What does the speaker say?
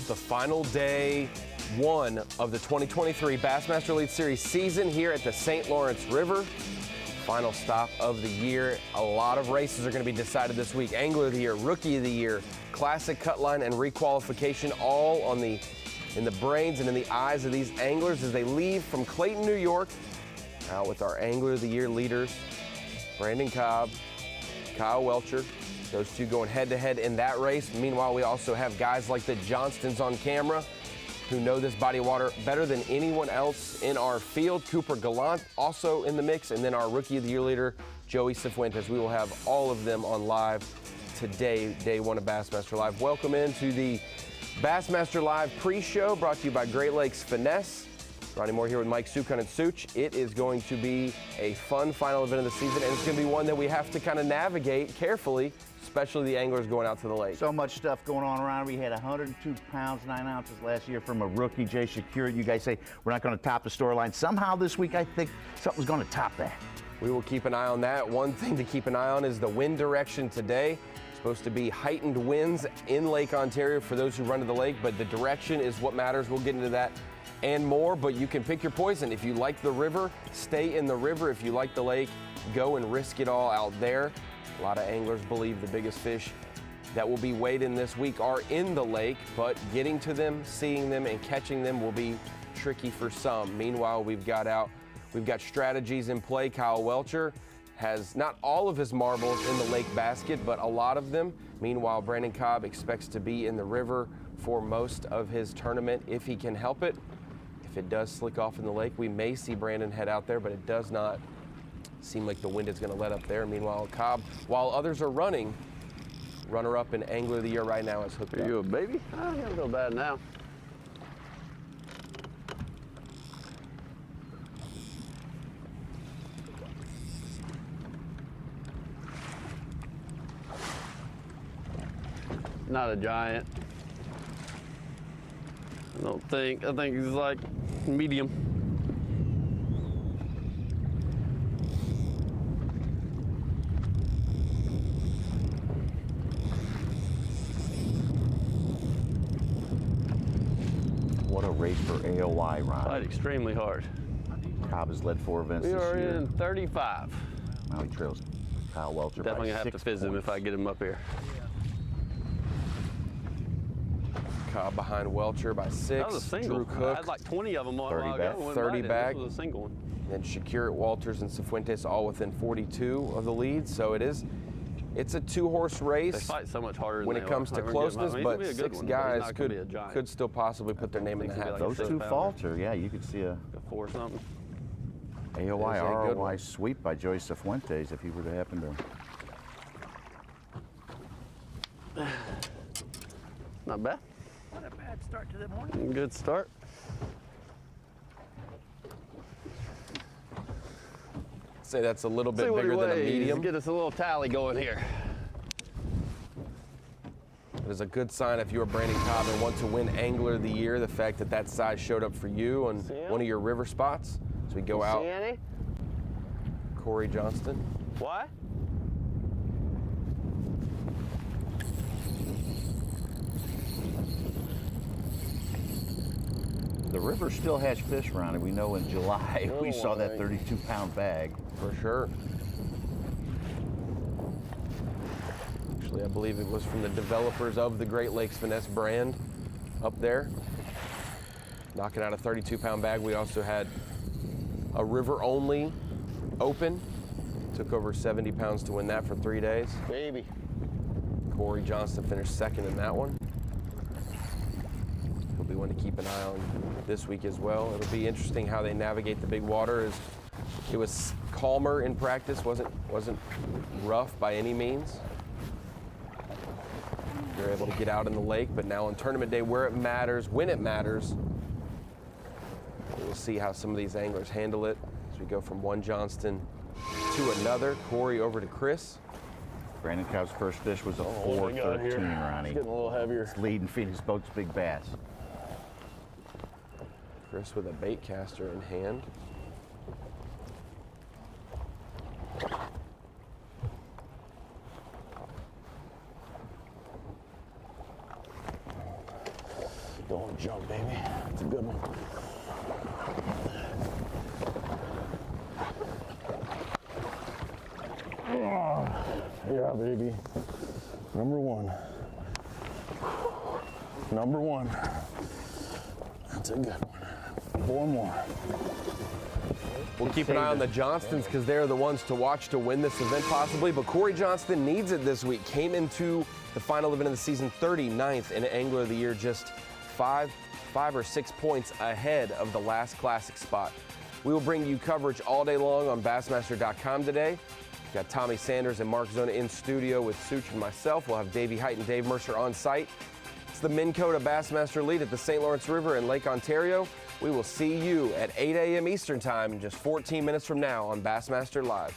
the final day one of the 2023 Bassmaster Elite Series season here at the St. Lawrence River. Final stop of the year. A lot of races are going to be decided this week. Angler of the Year, Rookie of the Year, Classic Cutline, and Requalification, all on in the brains and in the eyes of these anglers as they leave from Clayton, New York, out with our Angler of the Year leaders, Brandon Cobb, Kyle Welcher. Those two going head-to-head in that race. Meanwhile, we also have guys like the Johnstons on camera who know this body of water better than anyone else in our field. Cooper Gallant also in the mix, and then our Rookie of the Year leader, Joey Cifuentes. We will have all of them on live today, day one of Bassmaster Live. Welcome into the Bassmaster Live pre-show brought to you by Great Lakes Finesse. Ronnie Moore here with Mike Sucon and Such. It is going to be a fun final event of the season, and it's going to be one that we have to kind of navigate carefully, especially the anglers going out to the lake. So much stuff going on around. We had 102 pounds, 9 ounces last year from a rookie, Jay Shakir. You guys say we're not going to top the storyline. Somehow this week, I think something's going to top that. We will keep an eye on that. One thing to keep an eye on is the wind direction today. Supposed to be heightened winds in Lake Ontario for those who run to the lake, but the direction is what matters. We'll get into that and more, but you can pick your poison. If you like the river, stay in the river. If you like the lake, go and risk it all out there. A lot of anglers believe the biggest fish that will be weighed in this week are in the lake, but getting to them, seeing them, and catching them will be tricky for some. Meanwhile, we've got strategies in play. Kyle Welcher has not all of his marbles in the lake basket, but a lot of them. Meanwhile, Brandon Cobb expects to be in the river for most of his tournament if he can help it. If it does slick off in the lake, we may see Brandon head out there, but it does not seem like the wind is going to let up there. Meanwhile, Cobb, while others are running, runner-up in Angler of the Year right now is hooked up. Are you a baby? I don't feel bad now. Not a giant. I think he's like medium. What a race for AOI, Ron. Fight extremely hard. Cobb has led 4 events this year. We are in 35. Now he trails Kyle Welcher. Definitely gonna have to fizz him if I get him up here. Cobb behind Welcher by 6. That was a single. Drew Cook. I had like 20 of them on 30 back. 30 back. This was a single one. And Shakir, Walters, and Cifuentes all within 42 of the lead. So it's a 2-horse race. They fight so much harder when than it comes to closeness, but 6 guys could could still possibly put their name in the hat. Like Those 2 falter. Yeah, you could see a 4 something. AOI It is a good ROI one. sweep by Joey Cifuentes if he were to happen to. Not bad. Not a bad start to the morning. Good start. Say that's a little bit bigger than a medium. Get us a little tally going here. It is a good sign if you're Brandon Cobb and want to win Angler of the Year, the fact that that size showed up for you on one of your river spots. So we go out. See any? Corey Johnston. What? The river still has fish, Ronnie. We know in July we Oh, saw that right. 32-pound bag. For sure. Actually, I believe it was from the developers of the Great Lakes Finesse brand up there. Knocking out a 32-pound bag. We also had a river-only open. Took over 70 pounds to win that for 3 days. Baby. Corey Johnston finished second in that one. He'll be one to keep an eye on this week as well. It'll be interesting how they navigate the big water. It was calmer in practice, wasn't rough by any means. They're able to get out in the lake, but now on tournament day, where it matters, when it matters, we'll see how some of these anglers handle it as we go from one Johnston to another. Corey over to Chris. Brandon Cobb's first fish was a what we got 4.13, here? Ronnie. It's getting a little heavier. It's leading Phoenix Boat's big bass. Chris with a bait caster in hand. Don't jump, baby. It's a good one. Yeah, baby. Number one. Number one. That's a good one. 4 more. We'll keep an eye on the Johnstons because they're the ones to watch to win this event possibly. But Corey Johnston needs it this week. Came into the final event of the season 39th in Angler of the Year, just 5 or 6 points ahead of the last classic spot. We will bring you coverage all day long on Bassmaster.com today. We've got Tommy Sanders and Mark Zona in studio with Such and myself. We'll have Davey Height and Dave Mercer on site. It's the Minn Kota Bassmaster Lead at the St. Lawrence River in Lake Ontario. We will see you at 8 a.m. Eastern Time in just 14 minutes from now on Bassmaster Live.